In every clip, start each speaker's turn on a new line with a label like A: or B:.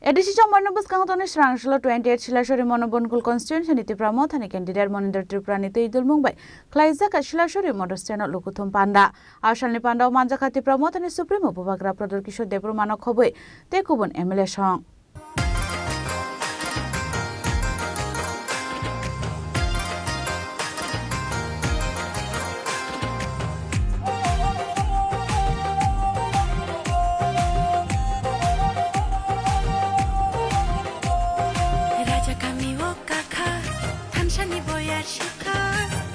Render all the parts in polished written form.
A: ADC चम्बरनबस कांगतने श्रांगशल 28 शिलाशरी मनोबनकुल constituency नीति प्रमोथनी candidate Maninder त्रिपुरानी तैदुल Mumbai क्लाइजाका शिलाशरी मडस्टेनो लुकुथुम पांडा आशालनि Pandav मानजाखाति प्रमोथनी supremo बुबाग्रा प्रदर किशोर देबरुमानो खबै तेकुबन MLA सं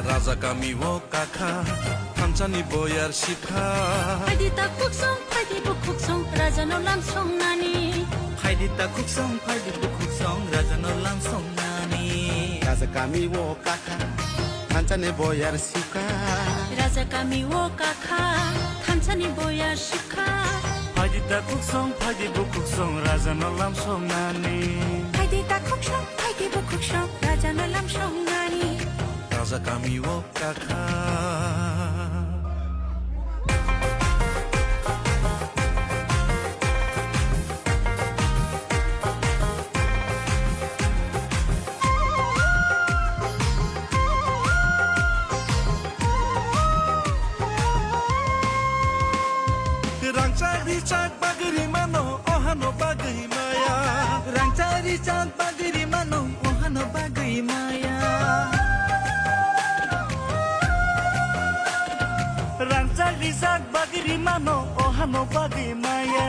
B: Raja kami wo kakha, Thamchani boyar shikha.
C: Faidita kuksong, Raja no lam song nani.
D: Faidita kuksong, Raja no lam song nani.
E: Raja kami wo kakha, Thamchani boyar shikha.
C: Raja kami wo kakha, Thamchani boyar shikha.
D: Faidita kuksong, Raja no lam song nani.
C: Faidita kuksong, Raja no lam song nani.
B: Raja kami wo kakha. Rangcari cak bagri mano ohano bagri maya.
D: Rangcari cak bagri mano ohano bagri maya. Rangcari cak bagri mano ohano bagri maya.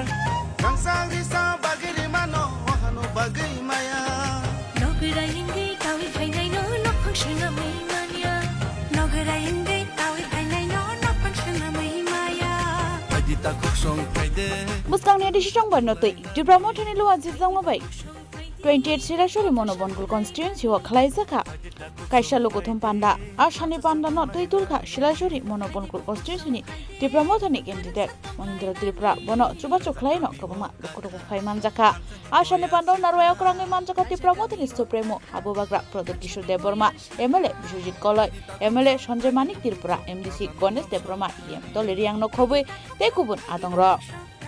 E: Rangcari cak bagri mano ohano bagri maya.
C: Nogara hindi tawi painai no no function na mai mania. Nogara hindi tawi painai no no function na mai maya.
B: Faidita kuksong faide.
A: Buskang edisi chombarnotoi di promothani lo ajizang mabai 28 शिलाशरी मनोबनकुल constituency व खलाइजाखा काइसा लुकुथुम पांडा आशानि पांडा न तैदुलखा शिलाशरी मनोबनकुल constituency ति प्रमोथनि candidate Maninder Tripura बन चुबाचु खलाइन कबमा लुकुथुम फाइमानजाखा आशानि पांडा नारवाया क्रांगै मानजाखा ति प्रमोथनि supremo आबुबाग्रा Pradyot Kishore Debbarma MLA Biswajit Kalai MLA Sanjay Manik Tripura MDC Ganesh Debbarma EM तलेरियां न खबै तेकुबुन आदंग्र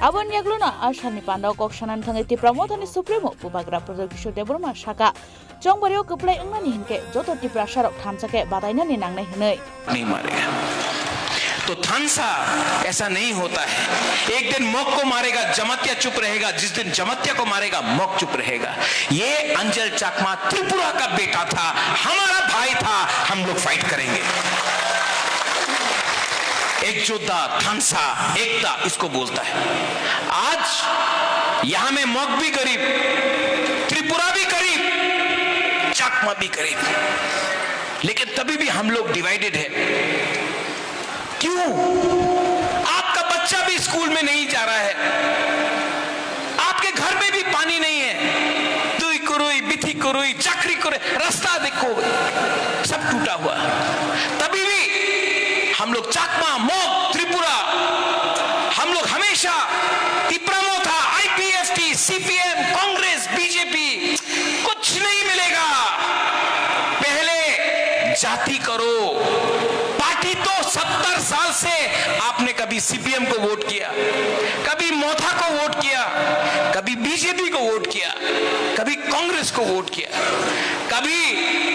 A: Abon yagluna ashani pandau kokshanan thangeti promothani supremo bubagra प्रदर Kishore Debbarma शाखा चंगबरियो कप्लाई अंगनानि हिनके जोतो टिप्रा शारक थामसाके बादायनानि नांनाय हनै
F: नहीं मारेगा तो थानसा ऐसा नहीं होता है। एक दिन मौक को मारेगा जमत्या चुप रहेगा, जिस दिन जमत्या को मारेगा मौक चुप रहेगा। ये अंजल चाकमा त्रिपुरा का बेटा था, हमारा भाई था, हम लोग फाइट करेंगे। एक योद्धा थानसा एकता इसको बोलता है। आज यहां में मौक भी करीब, त्रिपुरा भी करीब, चाकमा भी करीब, लेकिन तभी भी हम लोग डिवाइडेड है। क्यों? आपका बच्चा भी स्कूल में नहीं जा रहा है, आपके घर में भी पानी नहीं है, दुई कुरुई बिथी कुरुई चक्री कुरुई रास्ता देखो सब टूटा हुआ। तभी भी हम लोग चाकमा मोक त्रिपुरा हम लोग हमेशा तिप्रमो था, आईपीएफटी सीपीएम कांग्रेस बीजेपी कुछ नहीं मिलेगा। पहले जाति करो। पार्टी तो 70 साल से आपने कभी सीपीएम को वोट किया, कभी मोथा को वोट किया, कभी बीजेपी को वोट किया, कभी कांग्रेस को वोट किया, कभी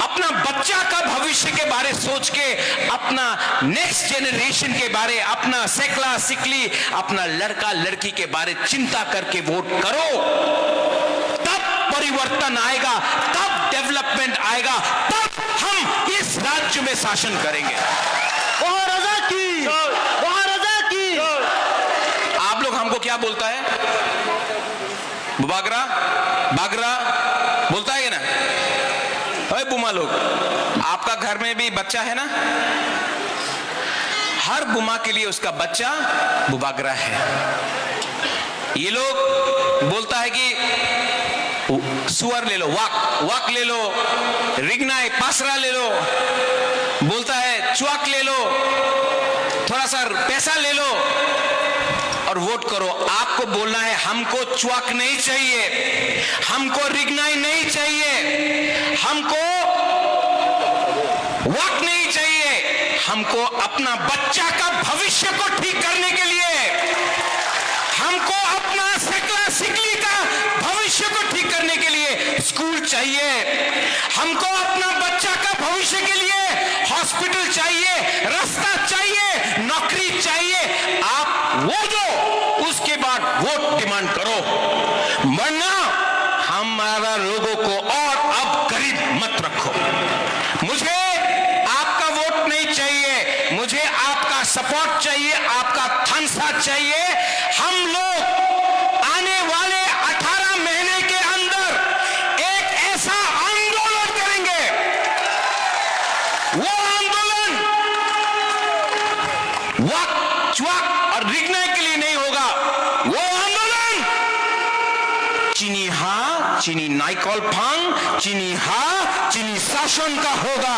F: अपना बच्चा का भविष्य के बारे सोच के अपना नेक्स्ट जनरेशन के बारे, अपना सेकला सिकली अपना लड़का लड़की के बारे चिंता करके वोट करो। तब परिवर्तन आएगा, तब डेवलपमेंट आएगा, तब हम इस राज्य में शासन करेंगे। आप लोग हमको क्या बोलता है? बुबाग्रा बागरा बोलता है ना? अरे बुमा लोग, आपका घर में भी बच्चा है ना? हर बुमा के लिए उसका बच्चा बुबाग्रा है। ये लोग बोलता है कि सुअर ले लो, वाक ले लो, रिगनाई पासरा ले लो, बोलता है चुआक ले लो, थोड़ा सा पैसा ले लो और वोट करो। आपको बोलना है हमको चुआक नहीं चाहिए, हमको रिगनाई नहीं चाहिए, हमको वाक नहीं चाहिए, हमको अपना बच्चा का भविष्य को ठीक करने के लिए, हमको अपना सकला सिकली का भविष्य को स्कूल चाहिए, हमको अपना बच्चा का भविष्य के लिए हॉस्पिटल चाहिए, रास्ता चाहिए, नौकरी चाहिए। आप वो दो, उसके बाद वोट डिमांड करो, वरना हमारा लोगों को और अब गरीब मत रखो। मुझे आपका वोट नहीं चाहिए, मुझे आपका सपोर्ट चाहिए, आपका थांसा चाहिए। हम लोग आने वाले 18 महीने के अंदर एक ऐसा आंदोलन करेंगे, वो आंदोलन वक्त च्वाक और रिगने के लिए नहीं होगा। वो आंदोलन चीनी हाँ, चीनी नाइकॉल फांग, चीनी हाँ, चीनी शासन का होगा।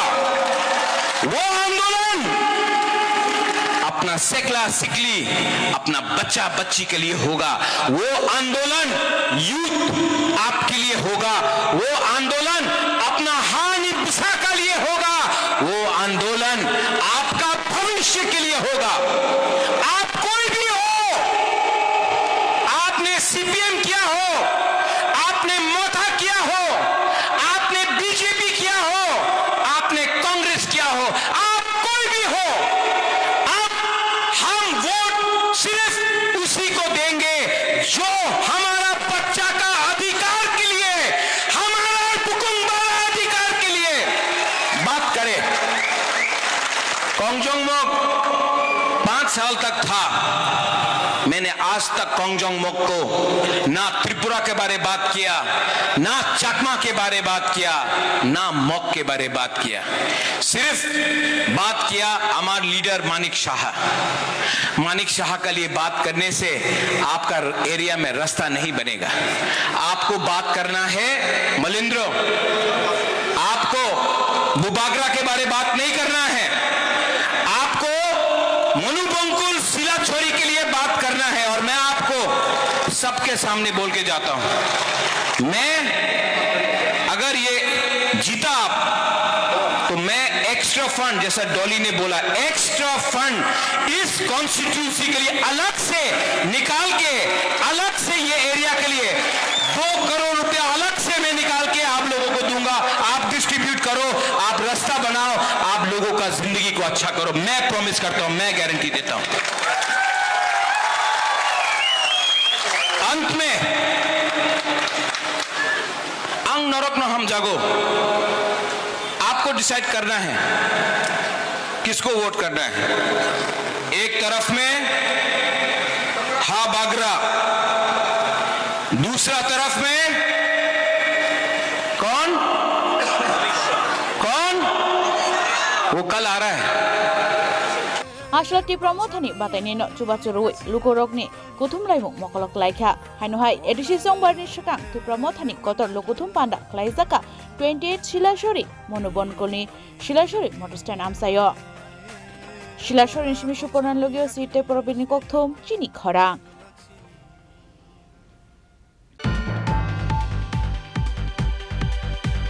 F: वो आंदोलन अपना सेकला सिकली, अपना बच्चा बच्ची के लिए होगा। वो आंदोलन यूथ आपके लिए होगा। वो आंदोलन अपना हानि पिसा के लिए होगा। वो आंदोलन आपका भविष्य के लिए होगा। आप कोई भी हो, आपने सीपीएम किया हो, आपने मोथा किया हो, आपने बीजेपी किया हो, आपने कांग्रेस किया हो, आप कोई भी हो, अब हम वोट सिर्फ उसी को देंगे जो हमारा बच्चा का अधिकार के लिए, हमारा कुकुम्बारा अधिकार के लिए बात करे। कोंगजोंग मोक 5 साल तक था, मैंने आज तक कोंगजोंग मोक को ना त्रिपुरा के बारे बात किया, ना चकमा के बारे बात किया, ना मोक के बारे बात किया। सिर्फ बात किया हमारे लीडर मानिक शाह। मानिक शाह के लिए बात करने से आपका एरिया में रास्ता नहीं बनेगा। आपको बात करना है मलिंद्रो, आपको बुबागरा के बारे बात नहीं करना है, आपको मनुबंकुल सिला छोरी के लिए बात करना है। और मैं आपको सबके सामने बोल के जाता हूं, मैं अगर ये जीता तो मैं एक्स्ट्रा फंड, जैसा डॉली ने बोला, एक्स्ट्रा फंड इस कॉन्स्टिट्यूंसी के लिए अलग से निकाल के, अलग से ये एरिया के लिए 2 करोड़ रुपया अलग से मैं निकाल के आप लोगों को दूंगा। आप डिस्ट्रीब्यूट करो, आप रास्ता बनाओ, आप लोगों का जिंदगी को अच्छा करो। मैं प्रॉमिस करता हूं, मैं गारंटी देता हूं। अंत में अंग नरक न हम जागो, आपको डिसाइड करना है किसको वोट करना है। एक तरफ में हा बागरा, दूसरा तरफ में कौन कौन वो कल आ रहा है।
A: आशलती प्रमोथनी बातायनि न चुबाचुरुय लुकोरकनि कुथुमलायमु मकलक लायखा हायनोहाय एडिसि संबारनि सिगां प्रमोथनी कतर लुकुथुम पान्दा खलायजाका 28 शिलासरि मनोबनकुलनि शिलासरि मटरस्टैंड आमसायो शिलासरि सिमिसु पनानलगियो सिटे प्रबिनि कक्थुम चिनि खरा।